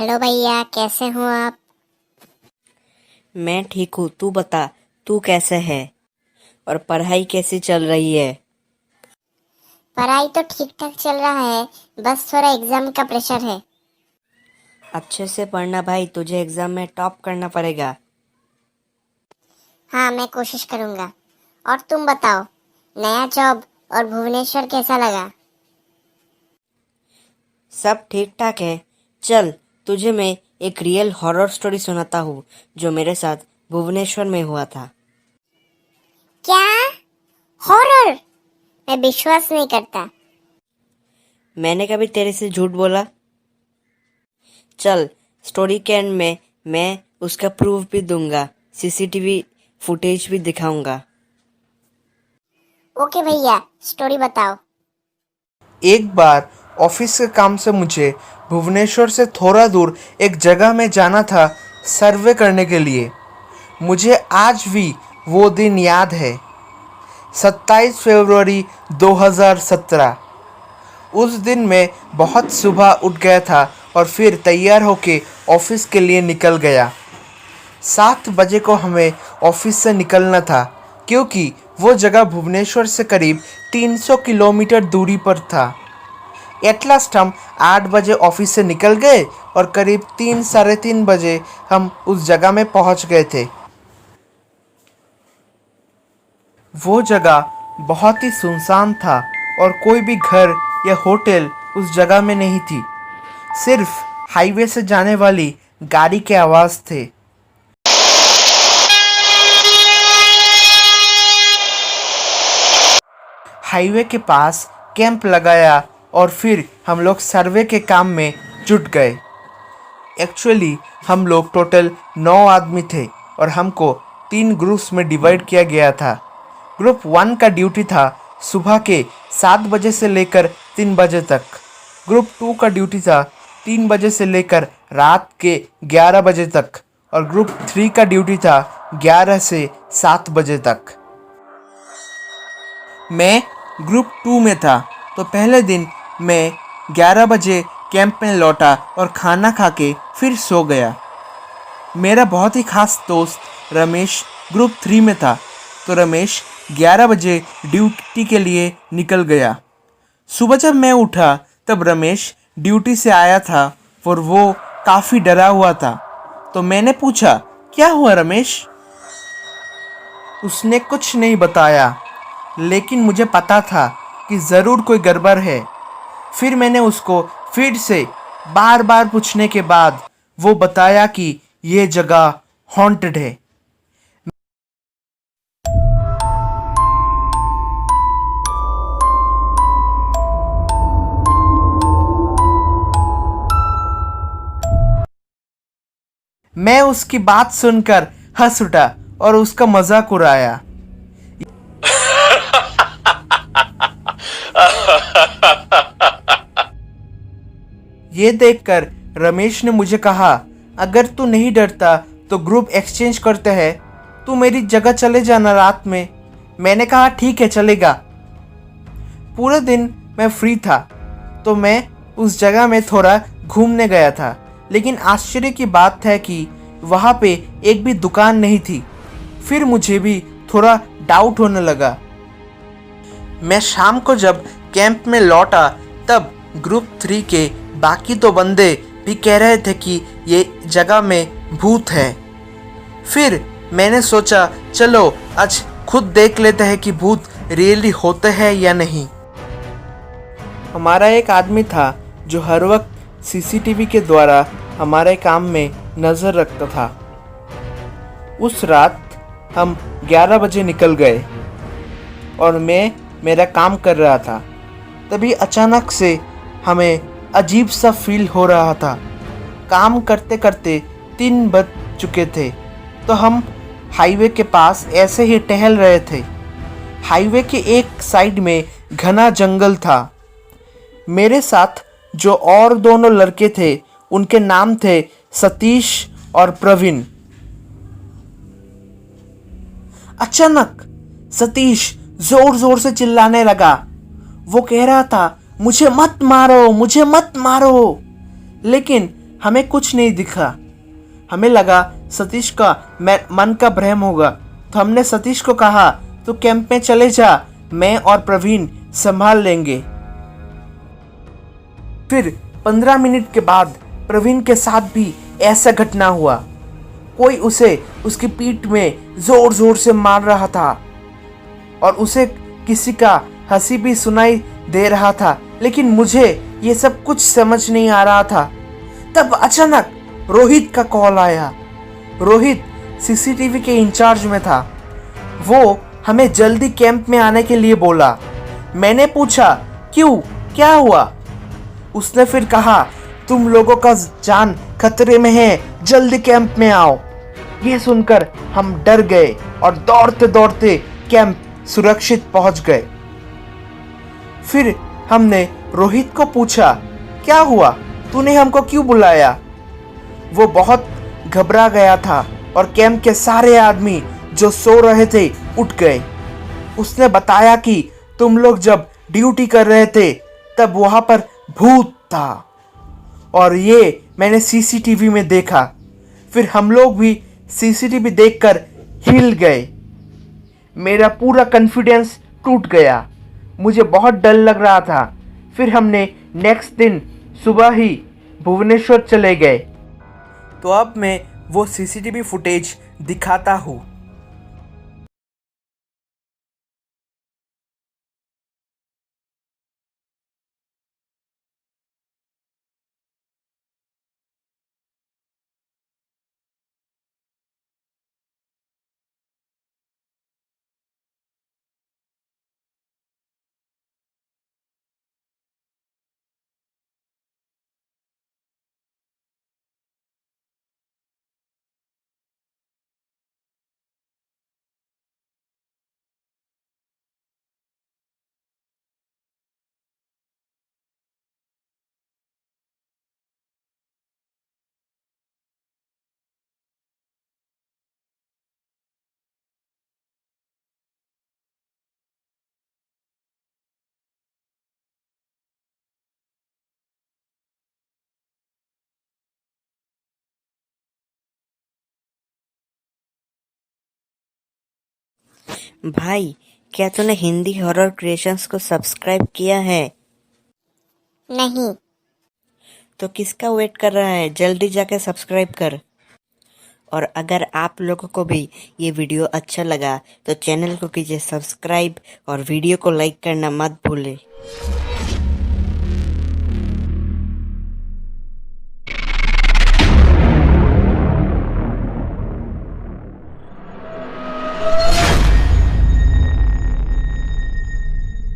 Hello भैया, कैसे हो आप? मैं ठीक हूँ। तू बता, तू कैसे है और पढ़ाई कैसी चल रही है? पढ़ाई तो ठीक ठाक चल रहा है, बस थोड़ा एग्जाम का प्रेशर है। अच्छे से पढ़ना भाई, तुझे एग्जाम में टॉप करना पड़ेगा। हाँ, मैं कोशिश करूँगा। और तुम बताओ, नया जॉब और भुवनेश्वर कैसा लगा? सब ठीक ठाक है। चल, तुझे मैं एक रियल हॉरर स्टोरी सुनाता हूँ जो मेरे साथ भुवनेश्वर में हुआ था। क्या? हॉरर? मैं विश्वास नहीं करता। मैंने कभी तेरे से झूठ बोला? चल, स्टोरी के एंड में मैं उसका प्रूफ भी दूंगा, सीसीटीवी फुटेज भी दिखाऊंगा। ओके भैया, स्टोरी बताओ। एक बार ऑफिस के काम से मुझे भुवनेश्वर से थोड़ा दूर एक जगह में जाना था, सर्वे करने के लिए। मुझे आज भी वो दिन याद है, 27 फरवरी 2017। उस दिन मैं बहुत सुबह उठ गया था और फिर तैयार होके ऑफिस के लिए निकल गया। 7 बजे को हमें ऑफिस से निकलना था, क्योंकि वो जगह भुवनेश्वर से करीब 300 किलोमीटर दूरी पर था। एट लास्ट हम 8 बजे ऑफिस से निकल गए और करीब 3 साढ़े 3 बजे हम उस जगह में पहुंच गए थे। वो जगह बहुत ही सुनसान था और कोई भी घर या होटल उस जगह में नहीं थी। सिर्फ हाईवे से जाने वाली गाड़ी के आवाज़ थे। हाईवे के पास कैंप लगाया और फिर हम लोग सर्वे के काम में जुट गए। एक्चुअली हम लोग टोटल 9 आदमी थे और हमको 3 ग्रुप्स में डिवाइड किया गया था। ग्रुप 1 का ड्यूटी था सुबह के 7 बजे से लेकर 3 बजे तक। ग्रुप 2 का ड्यूटी था 3 बजे से लेकर रात के 11 बजे तक। और ग्रुप 3 का ड्यूटी था 11 से 7 बजे तक। मैं ग्रुप 2 में था, तो पहले दिन मैं 11 बजे कैंप में लौटा और खाना खा के फिर सो गया। मेरा बहुत ही खास दोस्त रमेश ग्रुप 3 में था, तो रमेश 11 बजे ड्यूटी के लिए निकल गया। सुबह जब मैं उठा तब रमेश ड्यूटी से आया था और वो काफ़ी डरा हुआ था। तो मैंने पूछा, क्या हुआ रमेश? उसने कुछ नहीं बताया, लेकिन मुझे पता था कि ज़रूर कोई गड़बड़ है। फिर मैंने उसको फिर से बार बार पूछने के बाद वो बताया कि ये जगह हॉन्टेड है। मैं उसकी बात सुनकर हंस उठा और उसका मजाक उड़ाया। ये देखकर रमेश ने मुझे कहा, अगर तू नहीं डरता तो ग्रुप एक्सचेंज करते हैं, तू मेरी जगह चले जाना रात में। मैंने कहा ठीक है, चलेगा। पूरे दिन मैं फ्री था, तो मैं उस जगह में थोड़ा घूमने गया था। लेकिन आश्चर्य की बात है कि वहाँ पे एक भी दुकान नहीं थी। फिर मुझे भी थोड़ा डाउट होने लगा। मैं शाम को जब कैंप में लौटा तब ग्रुप 3 के बाकी तो बंदे भी कह रहे थे कि ये जगह में भूत है। फिर मैंने सोचा, चलो आज खुद देख लेते हैं कि भूत रियली होते हैं या नहीं। हमारा एक आदमी था जो हर वक्त सीसीटीवी के द्वारा हमारे काम में नज़र रखता था। उस रात हम 11 बजे निकल गए और मैं मेरा काम कर रहा था। तभी अचानक से हमें अजीब सा फील हो रहा था। काम करते करते 3 बज चुके थे, तो हम हाईवे के पास ऐसे ही टहल रहे थे। हाईवे के एक साइड में घना जंगल था। मेरे साथ जो और दोनों लड़के थे, उनके नाम थे सतीश और प्रवीण। अचानक सतीश जोर जोर से चिल्लाने लगा। वो कह रहा था, मुझे मत मारो, मुझे मत मारो। लेकिन हमें कुछ नहीं दिखा। हमें लगा सतीश का मन का भ्रम होगा, तो हमने सतीश को कहा तो कैंप में चले जा, मैं और प्रवीण संभाल लेंगे। फिर 15 मिनट के बाद प्रवीण के साथ भी ऐसा घटना हुआ। कोई उसे उसकी पीठ में जोर जोर से मार रहा था और उसे किसी का हंसी भी सुनाई दे रहा था, लेकिन मुझे ये सब कुछ समझ नहीं आ रहा था। तब अचानक रोहित का कॉल आया। रोहित सीसीटीवी के इंचार्ज में था। वो हमें जल्दी कैंप में आने के लिए बोला। मैंने पूछा क्यों, क्या हुआ? उसने फिर कहा तुम लोगों का जान खतरे में है, जल्दी कैंप में आओ। यह सुनकर हम डर गए और दौड़ते दौड़ते कैंप सुरक्षित पहुंच गए। फिर हमने रोहित को पूछा क्या हुआ, तूने हमको क्यों बुलाया? वो बहुत घबरा गया था और कैंप के सारे आदमी जो सो रहे थे उठ गए। उसने बताया कि तुम लोग जब ड्यूटी कर रहे थे तब वहां पर भूत था और ये मैंने सीसीटीवी में देखा। फिर हम लोग भी सीसीटीवी देखकर हिल गए। मेरा पूरा कॉन्फिडेंस टूट गया। मुझे बहुत डर लग रहा था। फिर हमने नेक्स्ट दिन सुबह ही भुवनेश्वर चले गए। तो अब मैं वो सीसीटीवी फुटेज दिखाता हूँ। भाई, क्या तूने हिंदी हॉरर क्रिएशंस को सब्सक्राइब किया है? नहीं। तो किसका वेट कर रहा है? जल्दी जाके सब्सक्राइब कर। और अगर आप लोगों को भी ये वीडियो अच्छा लगा तो चैनल को कीजिए सब्सक्राइब और वीडियो को लाइक करना मत भूलें।